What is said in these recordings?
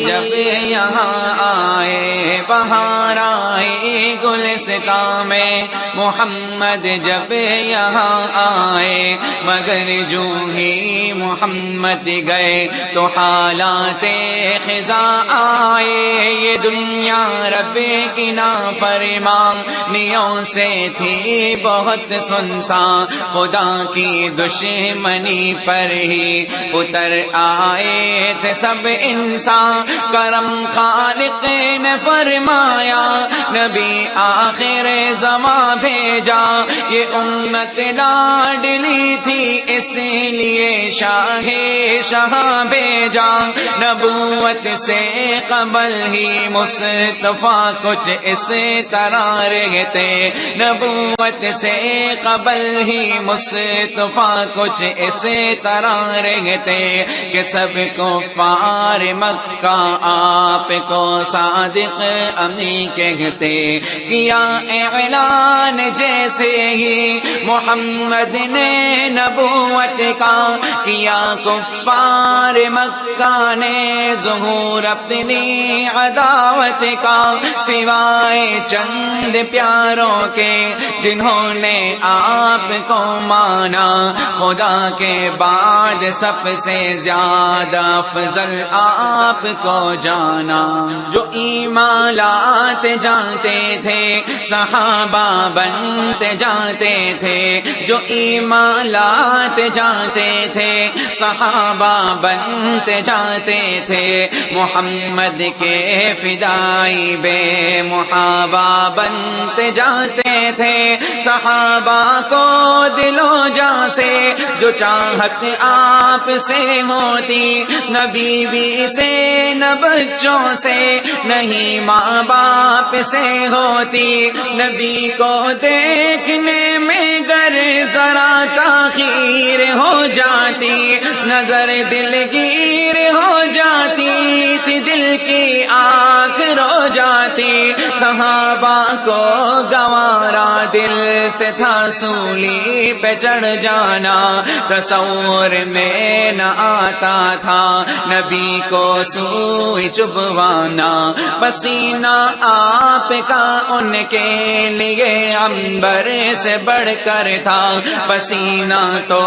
جب یہاں آئے، بہار آئے گلستان میں محمد جب یہاں آئے، مگر جو ہی محمد گئے تو حالات خزاں آئے۔ یہ دنیا رب کی نافرمانیوں سے تھی بہت سنسان، خدا کی دشمنی پر ہی اتر آئے تھے سب انسان۔ کرم خالق نے فرمایا نبی آخر زمان بھیجا، یہ امت لاڈلی تھی اس لیے شاہ بھیجا۔ نبوت سے قبل ہی مصطفیٰ کچھ اس طرح رہتے، نبوت سے قبل ہی مصطفیٰ کچھ اس طرح رہتے کہ سب کفار مکہ آپ کو صادق امی کہتے۔ کیا اعلان جیسے ہی محمد نے نبوت کا، کیا کفار مکہ نے ظہور اپنی عداوت کا، سوائے چند پیاروں کے جنہوں نے آپ کو مانا، خدا کے بعد سب سے زیادہ افضل آپ کو جانا۔ جو ایمان لاتے جاتے تھے صحابہ بنتے جاتے تھے، جو ایمان لاتے جاتے تھے صحابہ بنتے جاتے تھے، محمد کے فدائی بے محابہ بنتے جاتے تھے۔ صحابہ کو دل و جاں سے جو چاہت آپ سے ہوتی، نہ بیوی سے نہ بچوں سے نہیں ماں باپ سے ہوتی، نبی کو دیکھنے میں گر ذرا تاخیر ہو جاتی، نظر دلگیر ہو جاتی تھی، دل کی آنکھ رو جاتی۔ صحابہ کو گوارا دل سے تھا سولی پہ چڑھ جانا، تصور میں نہ آتا تھا نبی کو سوئی چبھوانا۔ پسینہ آپ کا ان کے لیے عنبر سے بڑھ کر تھا، پسینہ تو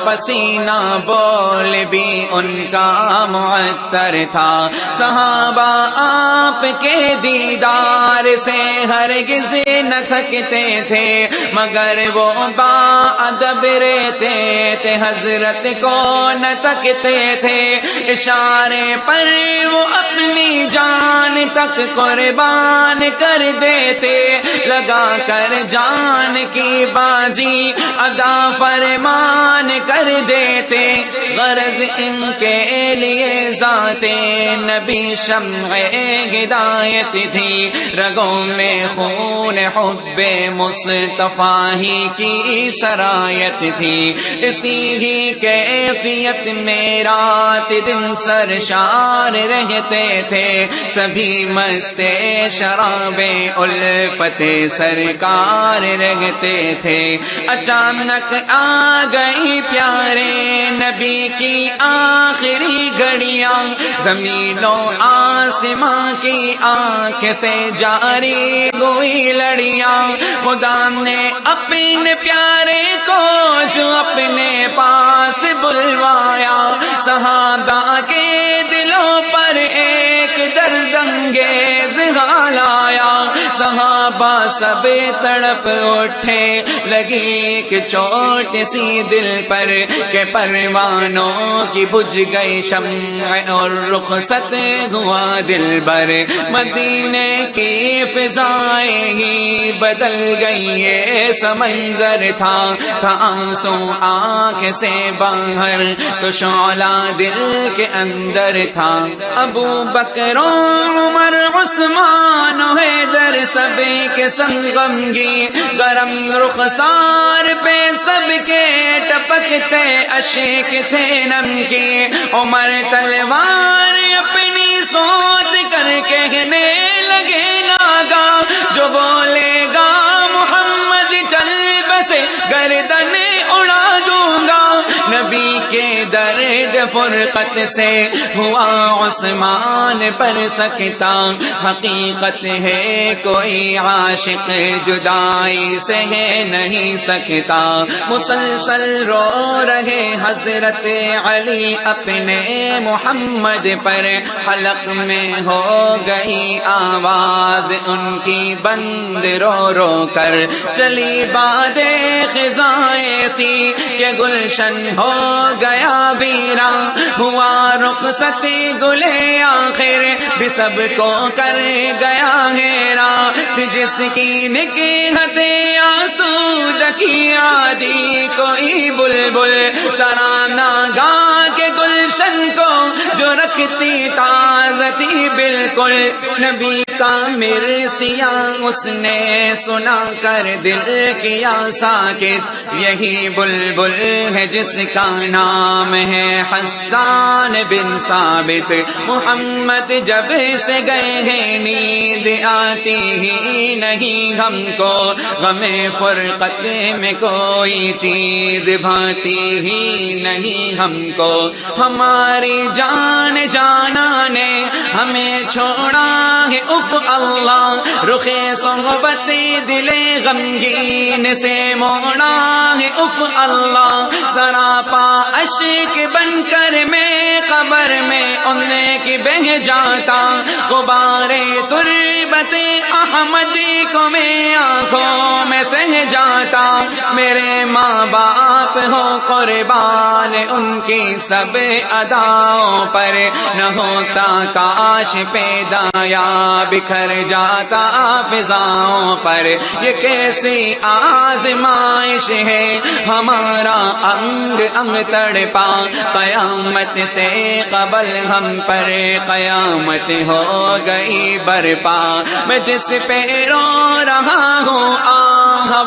پسینہ بول بھی ان کا معطر تھا۔ صحابہ آپ کے دیدار سے ہرگز نہ تھکتے تھے، مگر وہ با ادب رہتے تھے، حضرت کو نہ تکتے تھے، اشارے پر وہ اپنی جان تک قربان کر دیتے، لگا کر جان کی بازی ادا فرمان کر دیتے۔ غرض ان کے لیے ذات نبی شمع ہدایت تھی، رگوں میں خون حب مصطفیٰ ہی کی سرایت تھی، اسی ہی کیفیت میں رات دن سرشار رہتے تھے، سبھی مست شراب الفت سرکار رہتے تھے۔ اچانک آ گئی پیارے نبی کی آخری گھڑیاں، زمین و آسماں کی آنکھ سے جاری ہوئی لڑیاں، خدا نے اپنے پیارے کو جو اپنے پاس بلوایا، صحابہ کے دلوں پر ایک درد انگیز حال آیا۔ صحابہ سب تڑپ اٹھے، لگی ایک چوٹ سی دل پر کہ پروانوں کی بجھ گئی شمع اور رخصت ہوا دل بر، مدینے کی فضائیں ہی بدل گئی، یہ سمندر تھا آنسو آنکھ سے باہر تو شعلہ دل کے اندر تھا۔ ابو بکر و عمر عثمان و حیدر سب کے سنگ غمگی، گرم رخسار پہ سب کے ٹپکتے اشک تھے نمکی، عمر تلوار اپنی سوت کر کہنے لگے لاگا، جو بولے گا محمد چل بسے گردن اڑا دوں گا، نبی کے درد فرقت سے ہوا عثمان پر سکتا، حقیقت ہے کوئی عاشق جدائی سے نہیں سکتا، مسلسل رو رہے حضرت علی اپنے محمد پر، حلق میں ہو گئی آواز ان کی بند رو رو کر، چلی باد خزاں ایسی کہ گلشن ہو گیا ویراں، ہوا رخصت گلے آخر بھی سب کو کر گیا حیراں، جس کی نکہت آسود کی عادی کوئی بلبل ترانہ گا کے گلشن کو جو رکھتی تازتی بالکل، نبی کا مرثیہ اس نے سنا کر دل کیا ساکت، یہی بلبل ہے جس کا نام ہے حسان بن ثابت، محمد جب سے گئے ہیں نیند آتی ہی نہیں ہم کو، غم فرقت میں کوئی چیز بھاتی ہی نہیں ہم کو، ہماری جان جانا نے ہمیں چھوڑا ہے اف اللہ، رخ صحبت دل غمگین سے موڑا ہے اف اللہ، سراپا اشک بن کر میں قبر میں ان کی بہ جاتا، غبار تربت احمدی کو میں آنکھوں میں سہ جاتا، میرے ماں باپ ہو قربان ان کی سب اداؤں پر، نہ ہوتا کاش پیدا یا بکھر جاتا فضاؤں پر، یہ کیسی آزمائش ہے ہمارا انگ انگ تڑپا، قیامت سے قبل ہم پر قیامت ہو گئی برپا، میں جس پہ رو رہا ہوں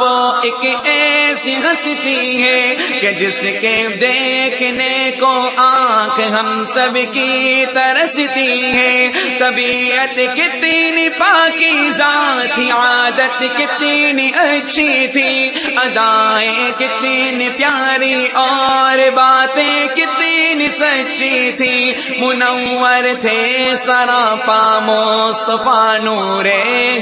وہ ایک ایسی ہستی ہے کہ جس کے دیکھنے کو آنکھ ہم سب کی ترستی ہے، طبیعت کتنی پاکیزہ تھی، عادت کتنی اچھی تھی، ادائیں کتنی پیاری اور باتیں کتنی سچی تھی، منور تھے سراپا مصطفیٰ نور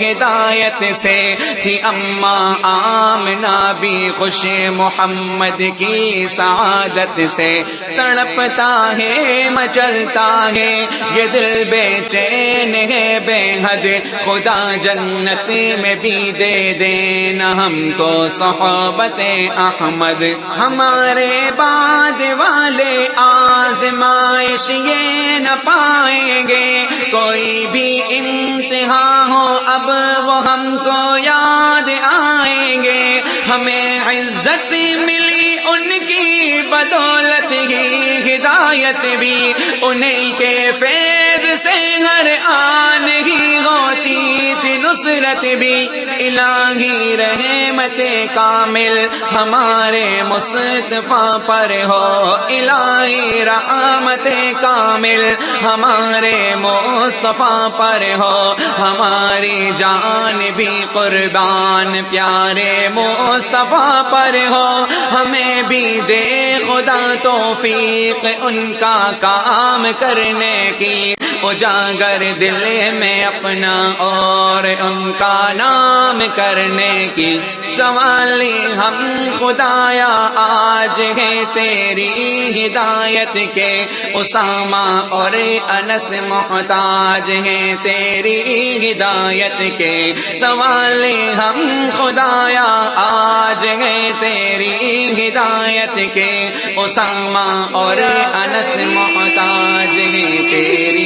ہدایت سے، تھی اماں آمنہ بھی خوش محمد کی سعادت سے، تڑپتا ہے مچلتا ہے یہ دل بے چین ہے بے حد، خدا جنت میں بھی دے دینا ہم کو صحبت احمد، ہمارے بعد والے آزمائش یہ نہ پائیں گے، کوئی بھی امتحان ہو اب وہ ہم کو یاد آئیں گے، ہمیں عزت ملی ان کی بدولت ہی، ہدایت بھی انہیں کے فیض سے ہر آن ہی ہوتی تھی، نصرت بھی الہی رحمت کامل ہمارے مصطفیٰ پر ہو، الہی رحمت کامل ہمارے مصطفیٰ پر ہو، ہماری جان بھی قربان پیارے مصطفیٰ پر ہو، ہمیں بھی دے خدا توفیق ان کا کام کرنے کی، اجاگر دل میں اپنا اور ان کا نام کرنے کی، سوالی ہم خدایا آج ہے تیری ہدایت کے، اسامہ اور انس محتاج ہیں تیری ہدایت کے، سوالی ہم خدایا آج ہے تیری ہدایت کے، اسامہ اور انس محتاج ہیں تیری